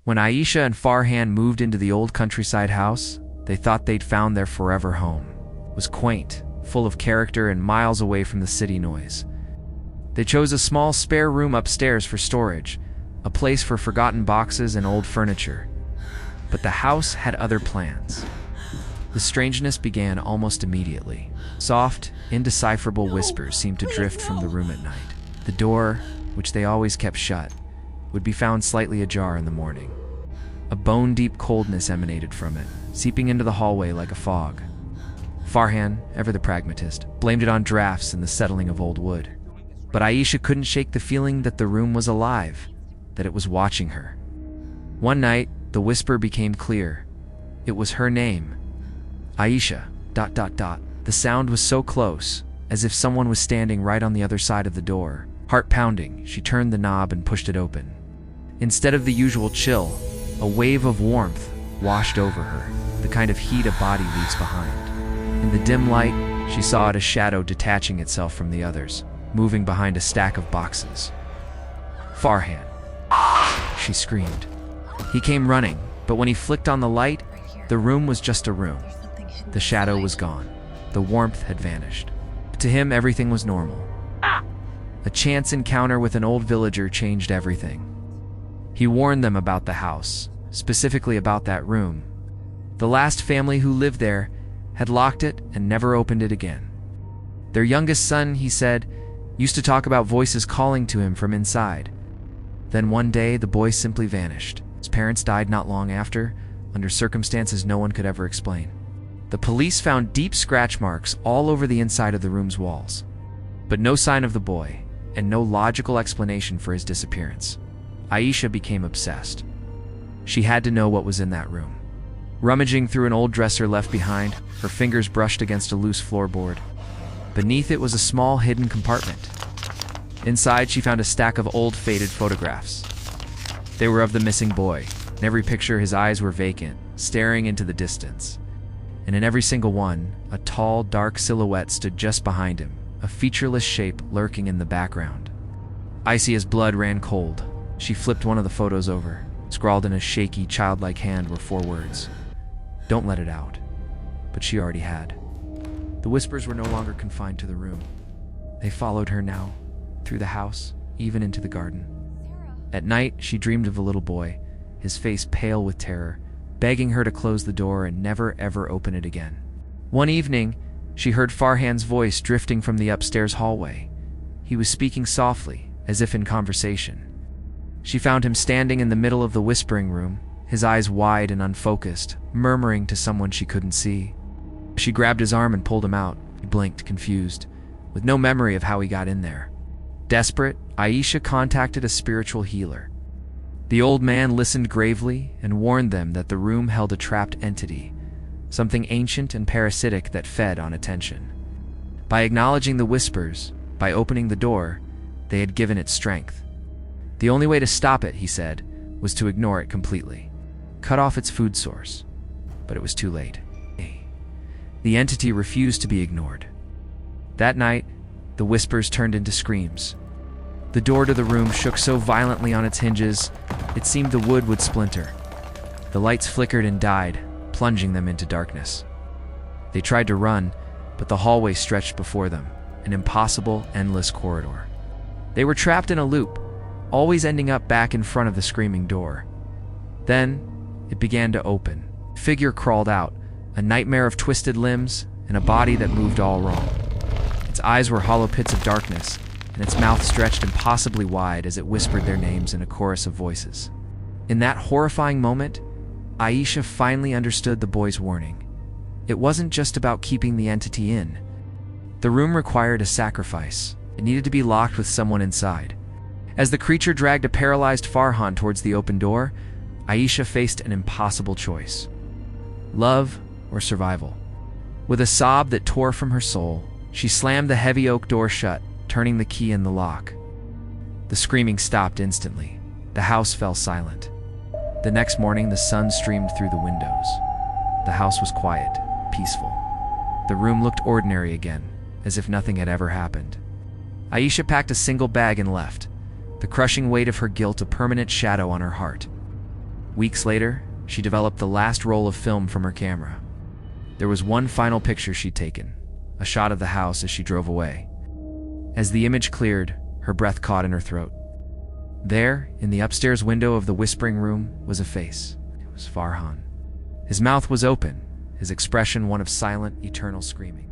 When Aisha and Farhan moved into the old countryside house, they thought they'd found their forever home. It was quaint, full of character, and miles away from the city noise. They chose a small spare room upstairs for storage, a place for forgotten boxes and old furniture. But the house had other plans. The strangeness began almost immediately. Soft, indecipherable whispers seemed to drift from the room at night. The door, which they always kept shut, would be found slightly ajar in the morning. A bone-deep coldness emanated from it, seeping into the hallway like a fog. Farhan, ever the pragmatist, blamed it on drafts and the settling of old wood. But Aisha couldn't shake the feeling that the room was alive, that it was watching her. One night, the whisper became clear. It was her name. Aisha, ... The sound was so close, as if someone was standing right on the other side of the door. Heart pounding, she turned the knob and pushed it open. Instead of the usual chill, a wave of warmth washed over her, the kind of heat a body leaves behind. In the dim light, she saw a shadow detaching itself from the others, moving behind a stack of boxes. Farhan, she screamed. He came running, but when he flicked on the light, the room was just a room. The shadow was gone. The warmth had vanished. To him, everything was normal. A chance encounter with an old villager changed everything. He warned them about the house, specifically about that room. The last family who lived there had locked it and never opened it again. Their youngest son, he said, used to talk about voices calling to him from inside. Then one day, the boy simply vanished. His parents died not long after, under circumstances no one could ever explain. The police found deep scratch marks all over the inside of the room's walls, but no sign of the boy, and no logical explanation for his disappearance. Aisha became obsessed. She had to know what was in that room. Rummaging through an old dresser left behind, her fingers brushed against a loose floorboard. Beneath it was a small hidden compartment. Inside, she found a stack of old faded photographs. They were of the missing boy. In every picture, his eyes were vacant, staring into the distance. And in every single one, a tall, dark silhouette stood just behind him, a featureless shape lurking in the background. Aisha's blood ran cold. She flipped one of the photos over. Scrawled in a shaky, childlike hand were 4 words. "Don't let it out." But she already had. The whispers were no longer confined to the room. They followed her now, through the house, even into the garden. At night, she dreamed of the little boy, his face pale with terror, begging her to close the door and never ever open it again. One evening, she heard Farhan's voice drifting from the upstairs hallway. He was speaking softly, as if in conversation. She found him standing in the middle of the whispering room, his eyes wide and unfocused, murmuring to someone she couldn't see. She grabbed his arm and pulled him out. He blinked, confused, with no memory of how he got in there. Desperate, Aisha contacted a spiritual healer. The old man listened gravely and warned them that the room held a trapped entity, something ancient and parasitic that fed on attention. By acknowledging the whispers, by opening the door, they had given it strength. The only way to stop it, he said, was to ignore it completely. Cut off its food source. But it was too late. The entity refused to be ignored. That night, the whispers turned into screams. The door to the room shook so violently on its hinges, it seemed the wood would splinter. The lights flickered and died, plunging them into darkness. They tried to run, but the hallway stretched before them, an impossible, endless corridor. They were trapped in a loop, always ending up back in front of the screaming door. Then, it began to open. A figure crawled out, a nightmare of twisted limbs and a body that moved all wrong. Its eyes were hollow pits of darkness, and its mouth stretched impossibly wide as it whispered their names in a chorus of voices. In that horrifying moment, Aisha finally understood the boy's warning. It wasn't just about keeping the entity in. The room required a sacrifice. It needed to be locked with someone inside. As the creature dragged a paralyzed Farhan towards the open door, Aisha faced an impossible choice. Love or survival. With a sob that tore from her soul, she slammed the heavy oak door shut, turning the key in the lock. The screaming stopped instantly. The house fell silent. The next morning, the sun streamed through the windows. The house was quiet, peaceful. The room looked ordinary again, as if nothing had ever happened. Aisha packed a single bag and left, the crushing weight of her guilt a permanent shadow on her heart. Weeks later, she developed the last roll of film from her camera. There was one final picture she'd taken, a shot of the house as she drove away. As the image cleared, her breath caught in her throat. There, in the upstairs window of the whispering room, was a face. It was Farhan. His mouth was open, his expression one of silent, eternal screaming.